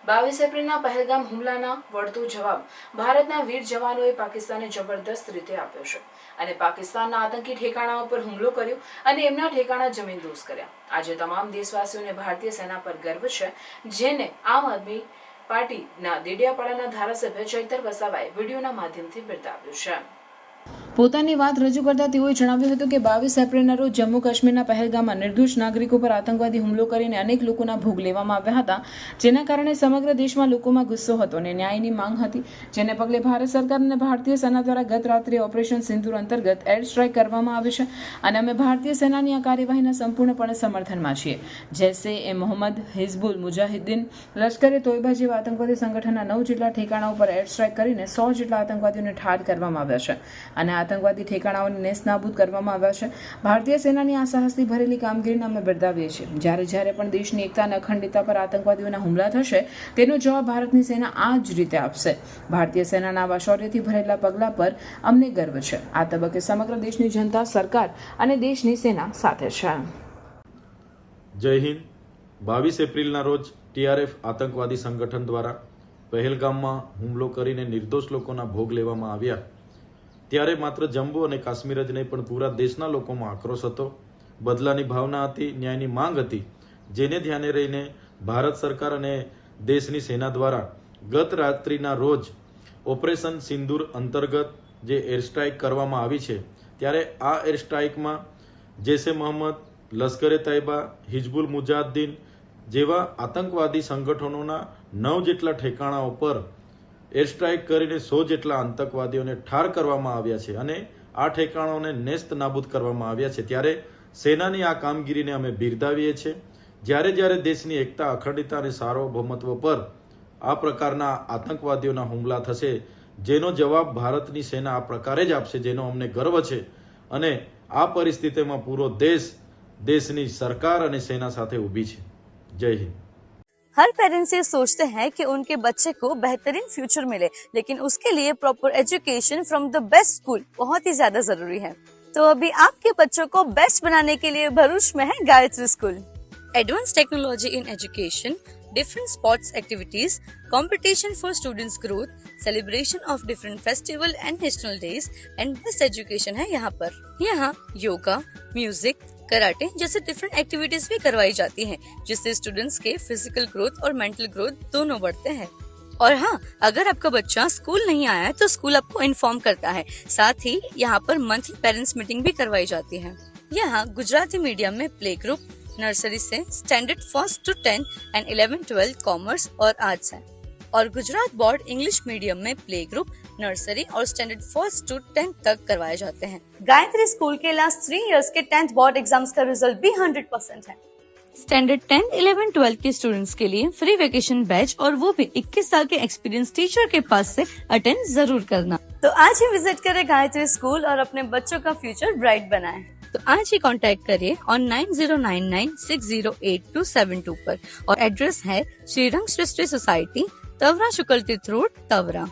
22 એપ્રિલના પહેલગામ હુમલાના વળતો જવાબ ભારતના વીર જવાનોએ પાકિસ્તાનને જબરદસ્ત રીતે આપ્યો છે અને પાકિસ્તાનના આતંકી ઠેકાણાઓ પર હુમલો કર્યો અને એમના ઠેકાણા જમીનદોઝ કર્યા। આજે તમામ દેશવાસીઓને ભારતીય સેના પર ગર્વ છે, જેને આમ આદમી પાર્ટીના દેડિયાપાડાના ધારાસભ્ય ચૈતર વસાવાએ વિડીયોના માધ્યમથી બિરદાવ્યું છે। પોતાની વાત રજૂ કરતા તેઓએ જણાવ્યું હતું કે 22 એપ્રિલના રોજ જમ્મુ કાશ્મીરના પહેલગામમાં નિર્દોષ નાગરિકો પર આતંકવાદી હુમલો કરીને અનેક લોકોના ભોગ લેવામાં આવ્યા હતા, જેના કારણે સમગ્ર દેશમાં લોકોમાં ગુસ્સો હતો અને ન્યાયની માંગ હતી, જેને પગલે ભારત સરકાર અને ભારતીય સેના દ્વારા ગત રાત્રે ઓપરેશન સિંદૂર અંતર્ગત એર સ્ટ્રાઇક કરવામાં આવી છે અને અમે ભારતીય સેનાની આ કાર્યવાહીના સંપૂર્ણપણે સમર્થનમાં છીએ। જૈશે એ મોહમ્મદ, હિઝબુલ મુજાહિદ્દીન, લશ્કરે તોયબા જેવા આતંકવાદી સંગઠનના 9 જેટલા ઠેકાણાઓ પર એર સ્ટ્રાઇક કરીને 100 જેટલા આતંકવાદીઓને ઠાર કરવામાં આવ્યા છે અને આતંકવાદી ઠેકાણાઓને નેસ્તનાબૂદ કરવામાં આવ્યા છે। ભારતીય સેનાની આ સાહસથી ભરેલી કામગીરીને અમે બિરદાવીએ છીએ। જ્યારે પણ દેશની એકતા અને અખંડિતતા પર આતંકવાદીઓના હુમલા થશે, તેનો જવાબ ભારતની સેના આ જ રીતે આપશે। ભારતીય સેનાના આવા શૌર્યથી ભરેલા પગલા પર અમને ગર્વ છે। આ તબક્કે સમગ્ર દેશની જનતા, સરકાર અને દેશની સેના સાથે છે। જય હિન્દ। 22 એપ્રિલના રોજ ટીઆરએફ આતંકવાદી સંગઠન દ્વારા પહેલગામમાં હુમલો કરીને નિર્દોષ લોકોના ભોગ લેવામાં આવ્યા, ત્યારે માત્ર જમ્મુ અને કાશ્મીર જ નહીં પણ પૂરા દેશના લોકોમાં આક્રોશ હતો, બદલાની ભાવના હતી, ન્યાયની માંગ હતી, જેને ધ્યાને રહીને ભારત સરકાર અને દેશની સેના દ્વારા ગત રાત્રિના રોજ ઓપરેશન સિંદૂર અંતર્ગત જે એર સ્ટ્રાઇક કરવામાં આવી છે, ત્યારે આ એર સ્ટ્રાઇકમાં જૈશે મોહમ્મદ, લશ્કરે તૈયબા, હિઝબુલ મુજાહિદ્દીન જેવા આતંકવાદી સંગઠનોના 9 જેટલા ઠેકાણાઓ પર એર સ્ટ્રાઇક કરીને 100 જેટલા આતંકવાદીઓને ઠાર કરવામાં આવ્યા છે અને આ ઠેકાણાઓને નેસ્ત નાબૂદ કરવામાં આવ્યા છે। ત્યારે સેનાની આ કામગીરીને અમે બિરદાવીએ છીએ। જ્યારે દેશની એકતા, અખંડિતતા અને સાર્વભૌમત્વ પર આ પ્રકારના આતંકવાદીઓના હુમલા થશે, જેનો જવાબ ભારતની સેના આ પ્રકારે જ આપશે, જેનો અમને ગર્વ છે અને આ પરિસ્થિતિમાં પૂરો દેશ દેશની સરકાર અને સેના સાથે ઊભી છે। જય હિન્દ। हर पेरेंट्स ये सोचते हैं कि उनके बच्चे को बेहतरीन फ्यूचर मिले, लेकिन उसके लिए proper education from the best school बहुत ही ज्यादा जरूरी है। तो अभी आपके बच्चों को बेस्ट बनाने के लिए भरूच में है Gayatri school. Advance technology in education, different sports activities, competition for students growth, celebration of different festival and national days and best education है यहाँ पर। यहाँ योगा, म्यूजिक, कराटे जैसे डिफरेंट एक्टिविटीज भी करवाई जाती हैं, जिससे स्टूडेंट्स के फिजिकल ग्रोथ और मेंटल ग्रोथ दोनों बढ़ते हैं। और हाँ, अगर आपका बच्चा स्कूल नहीं आया है तो स्कूल आपको इन्फॉर्म करता है। साथ ही यहाँ पर मंथली पेरेंट्स मीटिंग भी करवाई जाती है। यहाँ गुजराती मीडियम में प्ले ग्रुप, नर्सरी से standard 1st to 10 and 11-12 commerce और आर्ट्स है, और गुजरात बोर्ड इंग्लिश मीडियम में प्ले ग्रुप, नर्सरी और स्टैंडर्ड 1st to 10th तक करवाए जाते हैं। गायत्री स्कूल के लास्ट 3 इयर्स के 10th बोर्ड एग्जाम्स का रिजल्ट भी 100% है। स्टैंडर्ड 10, 11, 12 के स्टूडेंट्स के लिए फ्री वेकेशन बैच, और वो भी 21 साल के एक्सपीरियंस टीचर के पास से अटेंड जरूर करना। तो आज ही विजिट करें गायत्री स्कूल और अपने बच्चों का फ्यूचर ब्राइट बनाएं। तो आज ही कांटेक्ट करिए ऑन 9099608272 पर, और एड्रेस है श्रीरंग सृष्टि सोसाइटी, तवरा शुक्ल तीर्थ रोड, तवरा।